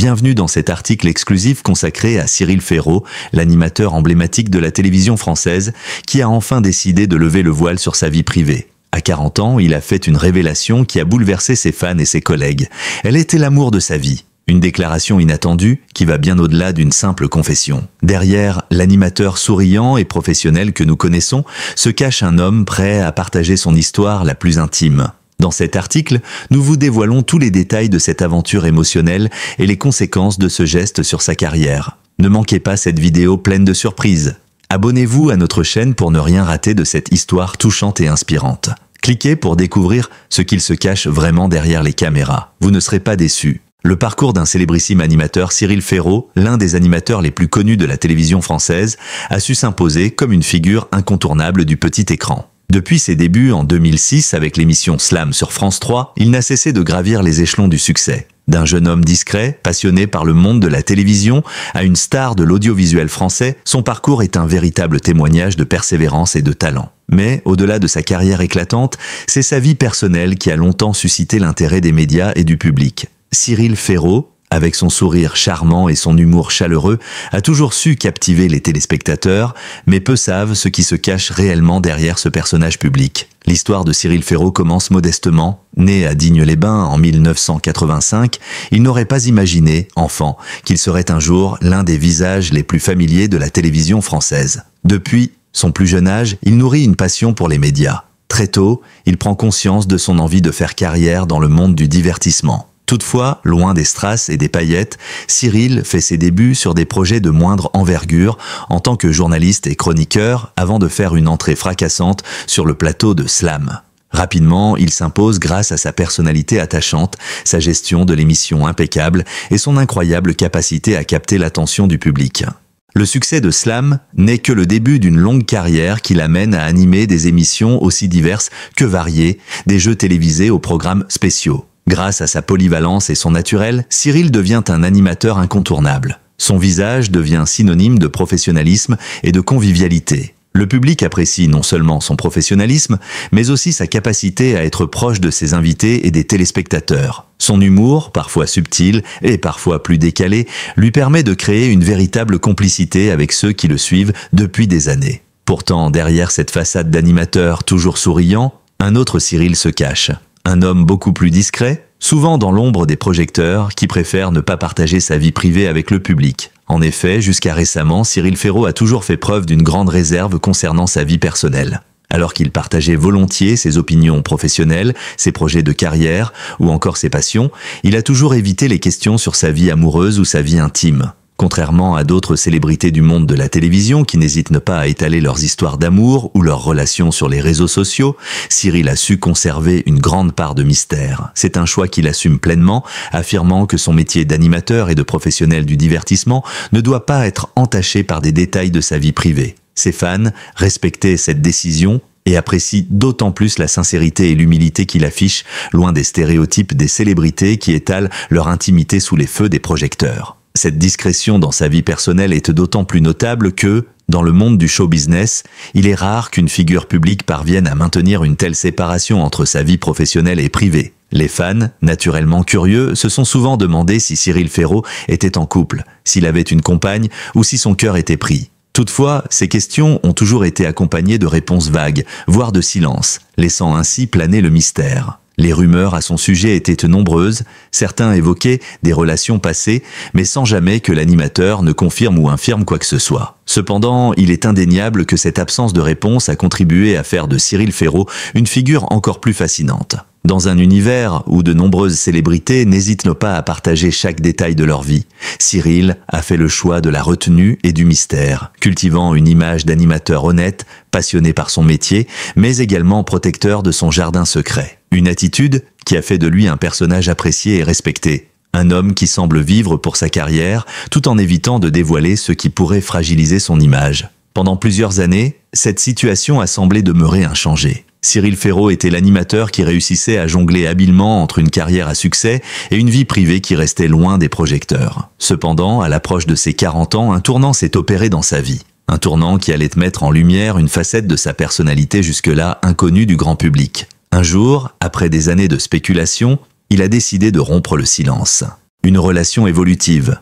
Bienvenue dans cet article exclusif consacré à Cyril Ferraud, l'animateur emblématique de la télévision française, qui a enfin décidé de lever le voile sur sa vie privée. À 40 ans, il a fait une révélation qui a bouleversé ses fans et ses collègues. Elle était l'amour de sa vie. Une déclaration inattendue qui va bien au-delà d'une simple confession. Derrière l'animateur souriant et professionnel que nous connaissons, se cache un homme prêt à partager son histoire la plus intime. Dans cet article, nous vous dévoilons tous les détails de cette aventure émotionnelle et les conséquences de ce geste sur sa carrière. Ne manquez pas cette vidéo pleine de surprises. Abonnez-vous à notre chaîne pour ne rien rater de cette histoire touchante et inspirante. Cliquez pour découvrir ce qu'il se cache vraiment derrière les caméras. Vous ne serez pas déçus. Le parcours d'un célébrissime animateur, Cyril Ferraud, l'un des animateurs les plus connus de la télévision française, a su s'imposer comme une figure incontournable du petit écran. Depuis ses débuts en 2006 avec l'émission Slam sur France 3, il n'a cessé de gravir les échelons du succès. D'un jeune homme discret, passionné par le monde de la télévision, à une star de l'audiovisuel français, son parcours est un véritable témoignage de persévérance et de talent. Mais, au-delà de sa carrière éclatante, c'est sa vie personnelle qui a longtemps suscité l'intérêt des médias et du public. Cyril Ferraud, avec son sourire charmant et son humour chaleureux, a toujours su captiver les téléspectateurs, mais peu savent ce qui se cache réellement derrière ce personnage public. L'histoire de Cyril Ferraud commence modestement. Né à Digne-les-Bains en 1985, il n'aurait pas imaginé, enfant, qu'il serait un jour l'un des visages les plus familiers de la télévision française. Depuis son plus jeune âge, il nourrit une passion pour les médias. Très tôt, il prend conscience de son envie de faire carrière dans le monde du divertissement. Toutefois, loin des strass et des paillettes, Cyril fait ses débuts sur des projets de moindre envergure en tant que journaliste et chroniqueur avant de faire une entrée fracassante sur le plateau de Slam. Rapidement, il s'impose grâce à sa personnalité attachante, sa gestion de l'émission impeccable et son incroyable capacité à capter l'attention du public. Le succès de Slam n'est que le début d'une longue carrière qui l'amène à animer des émissions aussi diverses que variées, des jeux télévisés aux programmes spéciaux. Grâce à sa polyvalence et son naturel, Cyril devient un animateur incontournable. Son visage devient synonyme de professionnalisme et de convivialité. Le public apprécie non seulement son professionnalisme, mais aussi sa capacité à être proche de ses invités et des téléspectateurs. Son humour, parfois subtil et parfois plus décalé, lui permet de créer une véritable complicité avec ceux qui le suivent depuis des années. Pourtant, derrière cette façade d'animateur toujours souriant, un autre Cyril se cache. Un homme beaucoup plus discret, souvent dans l'ombre des projecteurs, qui préfère ne pas partager sa vie privée avec le public. En effet, jusqu'à récemment, Cyril Ferraud a toujours fait preuve d'une grande réserve concernant sa vie personnelle. Alors qu'il partageait volontiers ses opinions professionnelles, ses projets de carrière ou encore ses passions, il a toujours évité les questions sur sa vie amoureuse ou sa vie intime. Contrairement à d'autres célébrités du monde de la télévision qui n'hésitent pas à étaler leurs histoires d'amour ou leurs relations sur les réseaux sociaux, Cyril a su conserver une grande part de mystère. C'est un choix qu'il assume pleinement, affirmant que son métier d'animateur et de professionnel du divertissement ne doit pas être entaché par des détails de sa vie privée. Ses fans respectaient cette décision et apprécient d'autant plus la sincérité et l'humilité qu'il affiche, loin des stéréotypes des célébrités qui étalent leur intimité sous les feux des projecteurs. Cette discrétion dans sa vie personnelle est d'autant plus notable que, dans le monde du show business, il est rare qu'une figure publique parvienne à maintenir une telle séparation entre sa vie professionnelle et privée. Les fans, naturellement curieux, se sont souvent demandé si Cyril Ferraud était en couple, s'il avait une compagne ou si son cœur était pris. Toutefois, ces questions ont toujours été accompagnées de réponses vagues, voire de silence, laissant ainsi planer le mystère. Les rumeurs à son sujet étaient nombreuses, certains évoquaient des relations passées, mais sans jamais que l'animateur ne confirme ou infirme quoi que ce soit. Cependant, il est indéniable que cette absence de réponse a contribué à faire de Cyril Ferraud une figure encore plus fascinante. Dans un univers où de nombreuses célébrités n'hésitent pas à partager chaque détail de leur vie, Cyril a fait le choix de la retenue et du mystère, cultivant une image d'animateur honnête, passionné par son métier, mais également protecteur de son jardin secret. Une attitude qui a fait de lui un personnage apprécié et respecté. Un homme qui semble vivre pour sa carrière, tout en évitant de dévoiler ce qui pourrait fragiliser son image. Pendant plusieurs années, cette situation a semblé demeurer inchangée. Cyril Ferraud était l'animateur qui réussissait à jongler habilement entre une carrière à succès et une vie privée qui restait loin des projecteurs. Cependant, à l'approche de ses 40 ans, un tournant s'est opéré dans sa vie. Un tournant qui allait mettre en lumière une facette de sa personnalité jusque-là inconnue du grand public. Un jour, après des années de spéculation, il a décidé de rompre le silence. une relation évolutive.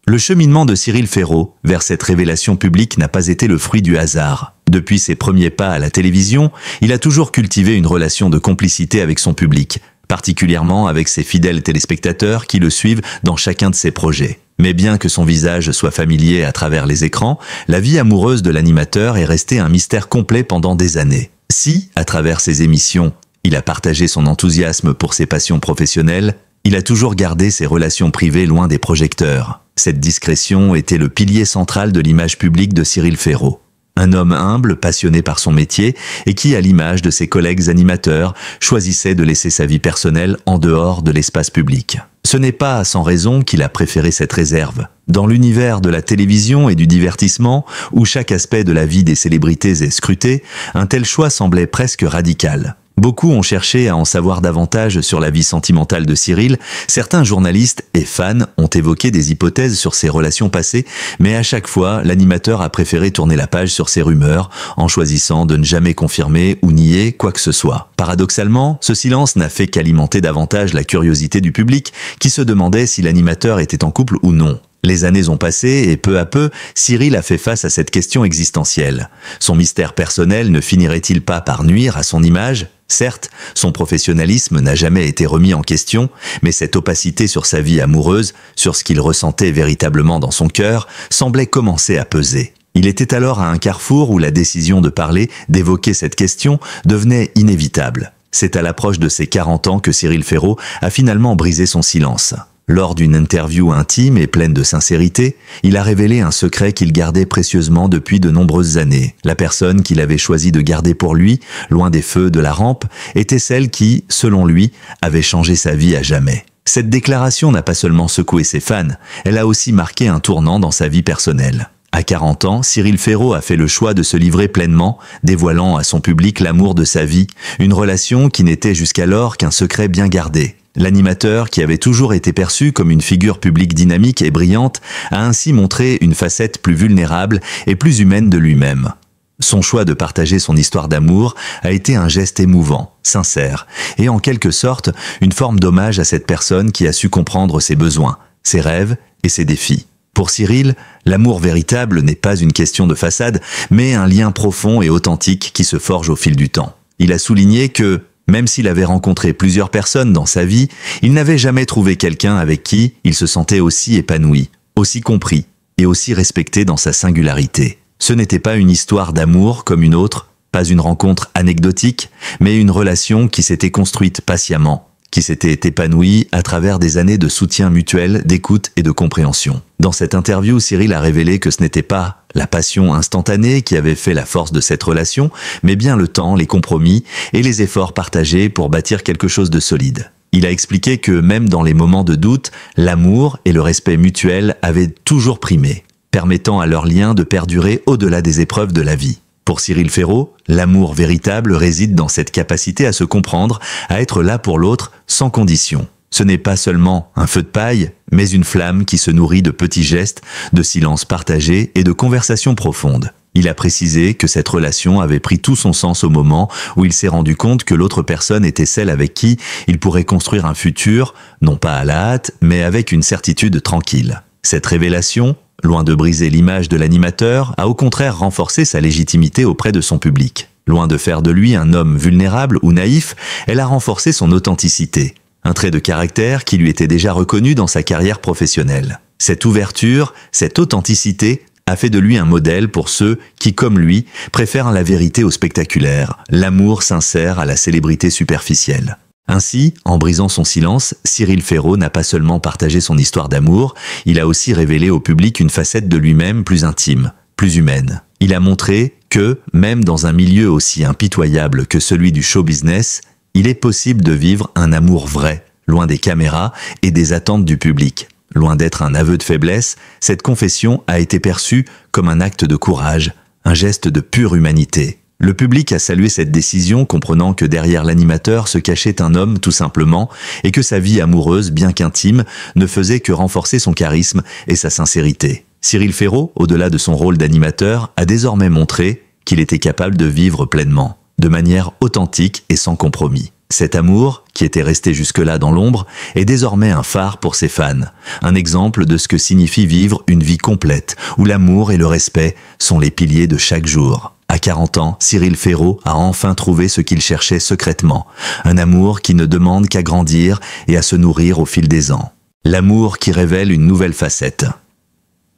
Le cheminement de Cyril Ferraud vers cette révélation publique n'a pas été le fruit du hasard. Depuis ses premiers pas à la télévision, il a toujours cultivé une relation de complicité avec son public, particulièrement avec ses fidèles téléspectateurs qui le suivent dans chacun de ses projets. Mais bien que son visage soit familier à travers les écrans, la vie amoureuse de l'animateur est restée un mystère complet pendant des années. Si, à travers ses émissions, il a partagé son enthousiasme pour ses passions professionnelles, il a toujours gardé ses relations privées loin des projecteurs. Cette discrétion était le pilier central de l'image publique de Cyril Ferraud. Un homme humble, passionné par son métier et qui, à l'image de ses collègues animateurs, choisissait de laisser sa vie personnelle en dehors de l'espace public. Ce n'est pas sans raison qu'il a préféré cette réserve. Dans l'univers de la télévision et du divertissement, où chaque aspect de la vie des célébrités est scruté, un tel choix semblait presque radical. Beaucoup ont cherché à en savoir davantage sur la vie sentimentale de Cyril. Certains journalistes et fans ont évoqué des hypothèses sur ses relations passées, mais à chaque fois, l'animateur a préféré tourner la page sur ses rumeurs, en choisissant de ne jamais confirmer ou nier quoi que ce soit. Paradoxalement, ce silence n'a fait qu'alimenter davantage la curiosité du public, qui se demandait si l'animateur était en couple ou non. Les années ont passé et peu à peu, Cyril a fait face à cette question existentielle. Son mystère personnel ne finirait-il pas par nuire à son image ? Certes, son professionnalisme n'a jamais été remis en question, mais cette opacité sur sa vie amoureuse, sur ce qu'il ressentait véritablement dans son cœur, semblait commencer à peser. Il était alors à un carrefour où la décision de parler, d'évoquer cette question, devenait inévitable. C'est à l'approche de ses 40 ans que Cyril Ferraud a finalement brisé son silence. Lors d'une interview intime et pleine de sincérité, il a révélé un secret qu'il gardait précieusement depuis de nombreuses années. La personne qu'il avait choisi de garder pour lui, loin des feux de la rampe, était celle qui, selon lui, avait changé sa vie à jamais. Cette déclaration n'a pas seulement secoué ses fans, elle a aussi marqué un tournant dans sa vie personnelle. À 40 ans, Cyril Ferraud a fait le choix de se livrer pleinement, dévoilant à son public l'amour de sa vie, une relation qui n'était jusqu'alors qu'un secret bien gardé. L'animateur, qui avait toujours été perçu comme une figure publique dynamique et brillante, a ainsi montré une facette plus vulnérable et plus humaine de lui-même. Son choix de partager son histoire d'amour a été un geste émouvant, sincère, et en quelque sorte, une forme d'hommage à cette personne qui a su comprendre ses besoins, ses rêves et ses défis. Pour Cyril, l'amour véritable n'est pas une question de façade, mais un lien profond et authentique qui se forge au fil du temps. Il a souligné que, même s'il avait rencontré plusieurs personnes dans sa vie, il n'avait jamais trouvé quelqu'un avec qui il se sentait aussi épanoui, aussi compris et aussi respecté dans sa singularité. Ce n'était pas une histoire d'amour comme une autre, pas une rencontre anecdotique, mais une relation qui s'était construite patiemment, qui s'était épanouie à travers des années de soutien mutuel, d'écoute et de compréhension. Dans cette interview, Cyril a révélé que ce n'était pas la passion instantanée qui avait fait la force de cette relation, mais bien le temps, les compromis et les efforts partagés pour bâtir quelque chose de solide. Il a expliqué que même dans les moments de doute, l'amour et le respect mutuel avaient toujours primé, permettant à leur lien de perdurer au-delà des épreuves de la vie. Pour Cyril Ferraud, l'amour véritable réside dans cette capacité à se comprendre, à être là pour l'autre sans condition. Ce n'est pas seulement un feu de paille, mais une flamme qui se nourrit de petits gestes, de silences partagés et de conversations profondes. Il a précisé que cette relation avait pris tout son sens au moment où il s'est rendu compte que l'autre personne était celle avec qui il pourrait construire un futur, non pas à la hâte, mais avec une certitude tranquille. Cette révélation, loin de briser l'image de l'animateur, a au contraire renforcé sa légitimité auprès de son public. Loin de faire de lui un homme vulnérable ou naïf, elle a renforcé son authenticité, un trait de caractère qui lui était déjà reconnu dans sa carrière professionnelle. Cette ouverture, cette authenticité, a fait de lui un modèle pour ceux qui, comme lui, préfèrent la vérité au spectaculaire, l'amour sincère à la célébrité superficielle. Ainsi, en brisant son silence, Cyril Ferraud n'a pas seulement partagé son histoire d'amour, il a aussi révélé au public une facette de lui-même plus intime, plus humaine. Il a montré que, même dans un milieu aussi impitoyable que celui du show business, il est possible de vivre un amour vrai, loin des caméras et des attentes du public. Loin d'être un aveu de faiblesse, cette confession a été perçue comme un acte de courage, un geste de pure humanité. Le public a salué cette décision, comprenant que derrière l'animateur se cachait un homme tout simplement, et que sa vie amoureuse, bien qu'intime, ne faisait que renforcer son charisme et sa sincérité. Cyril Ferraud, au-delà de son rôle d'animateur, a désormais montré qu'il était capable de vivre pleinement, de manière authentique et sans compromis. Cet amour, qui était resté jusque-là dans l'ombre, est désormais un phare pour ses fans, un exemple de ce que signifie vivre une vie complète, où l'amour et le respect sont les piliers de chaque jour. À 40 ans, Cyril Ferraud a enfin trouvé ce qu'il cherchait secrètement, un amour qui ne demande qu'à grandir et à se nourrir au fil des ans. L'amour qui révèle une nouvelle facette.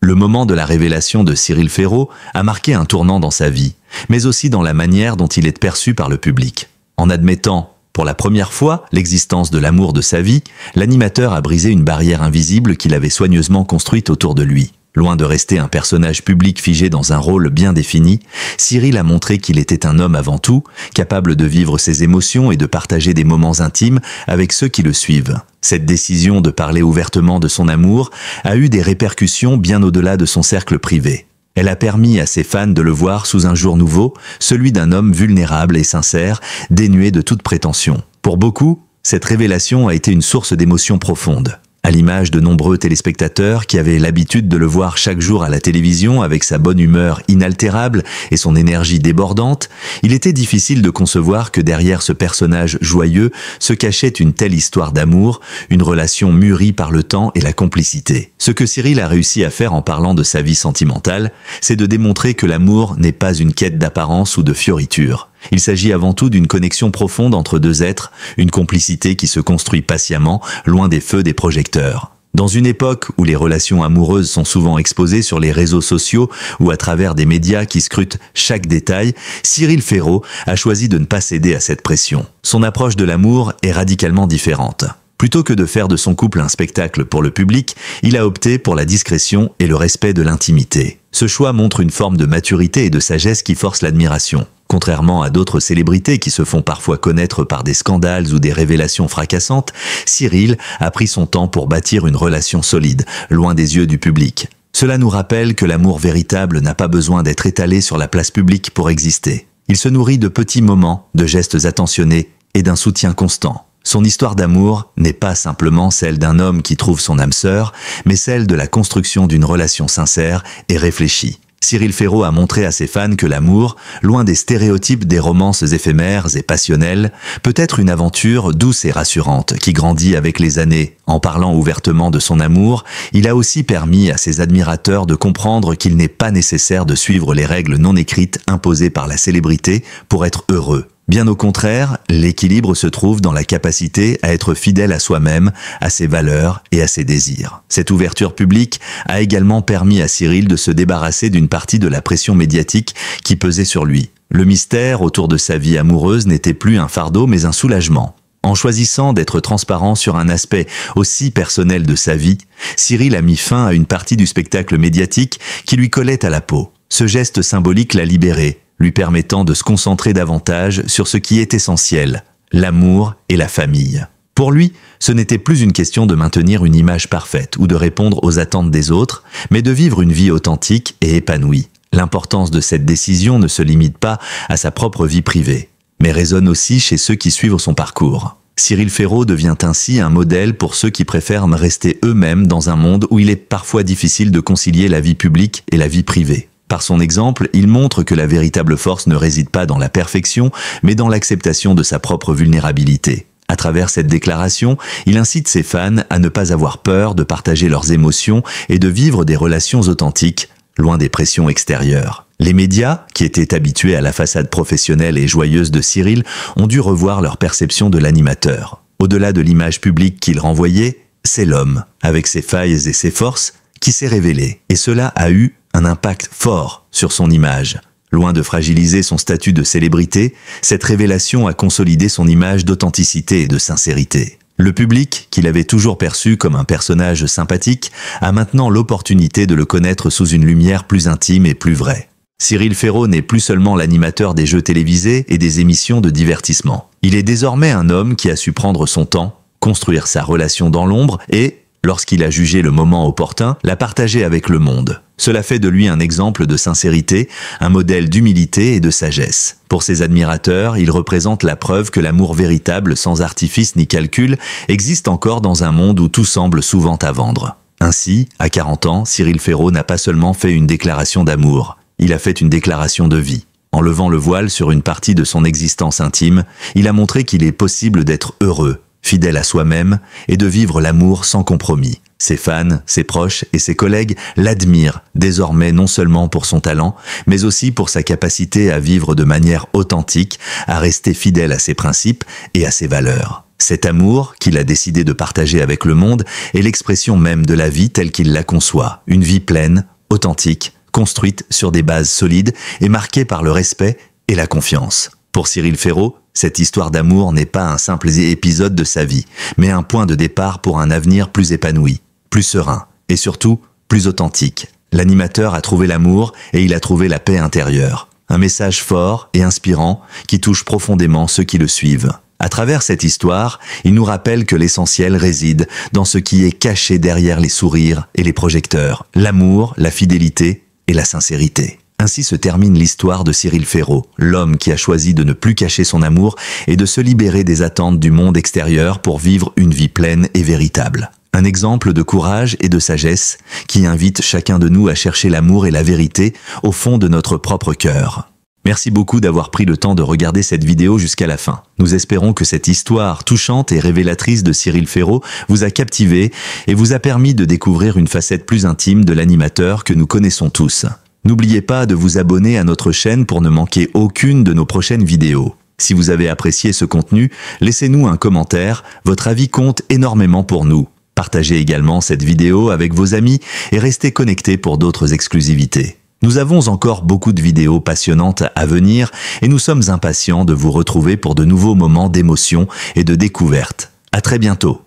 Le moment de la révélation de Cyril Ferraud a marqué un tournant dans sa vie, mais aussi dans la manière dont il est perçu par le public. En admettant, pour la première fois, l'existence de l'amour de sa vie, l'animateur a brisé une barrière invisible qu'il avait soigneusement construite autour de lui. Loin de rester un personnage public figé dans un rôle bien défini, Cyril a montré qu'il était un homme avant tout, capable de vivre ses émotions et de partager des moments intimes avec ceux qui le suivent. Cette décision de parler ouvertement de son amour a eu des répercussions bien au-delà de son cercle privé. Elle a permis à ses fans de le voir sous un jour nouveau, celui d'un homme vulnérable et sincère, dénué de toute prétention. Pour beaucoup, cette révélation a été une source d'émotion profonde. À l'image de nombreux téléspectateurs qui avaient l'habitude de le voir chaque jour à la télévision avec sa bonne humeur inaltérable et son énergie débordante, il était difficile de concevoir que derrière ce personnage joyeux se cachait une telle histoire d'amour, une relation mûrie par le temps et la complicité. Ce que Cyril a réussi à faire en parlant de sa vie sentimentale, c'est de démontrer que l'amour n'est pas une quête d'apparence ou de fioritures. Il s'agit avant tout d'une connexion profonde entre deux êtres, une complicité qui se construit patiemment, loin des feux des projecteurs. Dans une époque où les relations amoureuses sont souvent exposées sur les réseaux sociaux ou à travers des médias qui scrutent chaque détail, Cyril Ferraud a choisi de ne pas céder à cette pression. Son approche de l'amour est radicalement différente. Plutôt que de faire de son couple un spectacle pour le public, il a opté pour la discrétion et le respect de l'intimité. Ce choix montre une forme de maturité et de sagesse qui force l'admiration. Contrairement à d'autres célébrités qui se font parfois connaître par des scandales ou des révélations fracassantes, Cyril a pris son temps pour bâtir une relation solide, loin des yeux du public. Cela nous rappelle que l'amour véritable n'a pas besoin d'être étalé sur la place publique pour exister. Il se nourrit de petits moments, de gestes attentionnés et d'un soutien constant. Son histoire d'amour n'est pas simplement celle d'un homme qui trouve son âme sœur, mais celle de la construction d'une relation sincère et réfléchie. Cyril Ferraud a montré à ses fans que l'amour, loin des stéréotypes des romances éphémères et passionnelles, peut être une aventure douce et rassurante qui grandit avec les années. En parlant ouvertement de son amour, il a aussi permis à ses admirateurs de comprendre qu'il n'est pas nécessaire de suivre les règles non écrites imposées par la célébrité pour être heureux. Bien au contraire, l'équilibre se trouve dans la capacité à être fidèle à soi-même, à ses valeurs et à ses désirs. Cette ouverture publique a également permis à Cyril de se débarrasser d'une partie de la pression médiatique qui pesait sur lui. Le mystère autour de sa vie amoureuse n'était plus un fardeau mais un soulagement. En choisissant d'être transparent sur un aspect aussi personnel de sa vie, Cyril a mis fin à une partie du spectacle médiatique qui lui collait à la peau. Ce geste symbolique l'a libéré, lui permettant de se concentrer davantage sur ce qui est essentiel, l'amour et la famille. Pour lui, ce n'était plus une question de maintenir une image parfaite ou de répondre aux attentes des autres, mais de vivre une vie authentique et épanouie. L'importance de cette décision ne se limite pas à sa propre vie privée, mais résonne aussi chez ceux qui suivent son parcours. Cyril Ferraud devient ainsi un modèle pour ceux qui préfèrent rester eux-mêmes dans un monde où il est parfois difficile de concilier la vie publique et la vie privée. Par son exemple, il montre que la véritable force ne réside pas dans la perfection, mais dans l'acceptation de sa propre vulnérabilité. À travers cette déclaration, il incite ses fans à ne pas avoir peur de partager leurs émotions et de vivre des relations authentiques, loin des pressions extérieures. Les médias, qui étaient habitués à la façade professionnelle et joyeuse de Cyril, ont dû revoir leur perception de l'animateur. Au-delà de l'image publique qu'il renvoyait, c'est l'homme, avec ses failles et ses forces, qui s'est révélé. Et cela a eu un impact fort sur son image. Loin de fragiliser son statut de célébrité, cette révélation a consolidé son image d'authenticité et de sincérité. Le public, qu'il avait toujours perçu comme un personnage sympathique, a maintenant l'opportunité de le connaître sous une lumière plus intime et plus vraie. Cyril Ferraud n'est plus seulement l'animateur des jeux télévisés et des émissions de divertissement. Il est désormais un homme qui a su prendre son temps, construire sa relation dans l'ombre et, lorsqu'il a jugé le moment opportun, la partager avec le monde. Cela fait de lui un exemple de sincérité, un modèle d'humilité et de sagesse. Pour ses admirateurs, il représente la preuve que l'amour véritable, sans artifice ni calcul, existe encore dans un monde où tout semble souvent à vendre. Ainsi, à 40 ans, Cyril Ferraud n'a pas seulement fait une déclaration d'amour, il a fait une déclaration de vie. En levant le voile sur une partie de son existence intime, il a montré qu'il est possible d'être heureux, fidèle à soi-même et de vivre l'amour sans compromis. Ses fans, ses proches et ses collègues l'admirent désormais non seulement pour son talent, mais aussi pour sa capacité à vivre de manière authentique, à rester fidèle à ses principes et à ses valeurs. Cet amour qu'il a décidé de partager avec le monde est l'expression même de la vie telle qu'il la conçoit, une vie pleine, authentique, construite sur des bases solides et marquée par le respect et la confiance. Pour Cyril Ferraud, cette histoire d'amour n'est pas un simple épisode de sa vie, mais un point de départ pour un avenir plus épanoui, plus serein et surtout plus authentique. L'animateur a trouvé l'amour et il a trouvé la paix intérieure. Un message fort et inspirant qui touche profondément ceux qui le suivent. À travers cette histoire, il nous rappelle que l'essentiel réside dans ce qui est caché derrière les sourires et les projecteurs, l'amour, la fidélité et la sincérité. Ainsi se termine l'histoire de Cyril Ferraud, l'homme qui a choisi de ne plus cacher son amour et de se libérer des attentes du monde extérieur pour vivre une vie pleine et véritable. Un exemple de courage et de sagesse qui invite chacun de nous à chercher l'amour et la vérité au fond de notre propre cœur. Merci beaucoup d'avoir pris le temps de regarder cette vidéo jusqu'à la fin. Nous espérons que cette histoire touchante et révélatrice de Cyril Ferraud vous a captivé et vous a permis de découvrir une facette plus intime de l'animateur que nous connaissons tous. N'oubliez pas de vous abonner à notre chaîne pour ne manquer aucune de nos prochaines vidéos. Si vous avez apprécié ce contenu, laissez-nous un commentaire, votre avis compte énormément pour nous. Partagez également cette vidéo avec vos amis et restez connectés pour d'autres exclusivités. Nous avons encore beaucoup de vidéos passionnantes à venir et nous sommes impatients de vous retrouver pour de nouveaux moments d'émotion et de découverte. À très bientôt.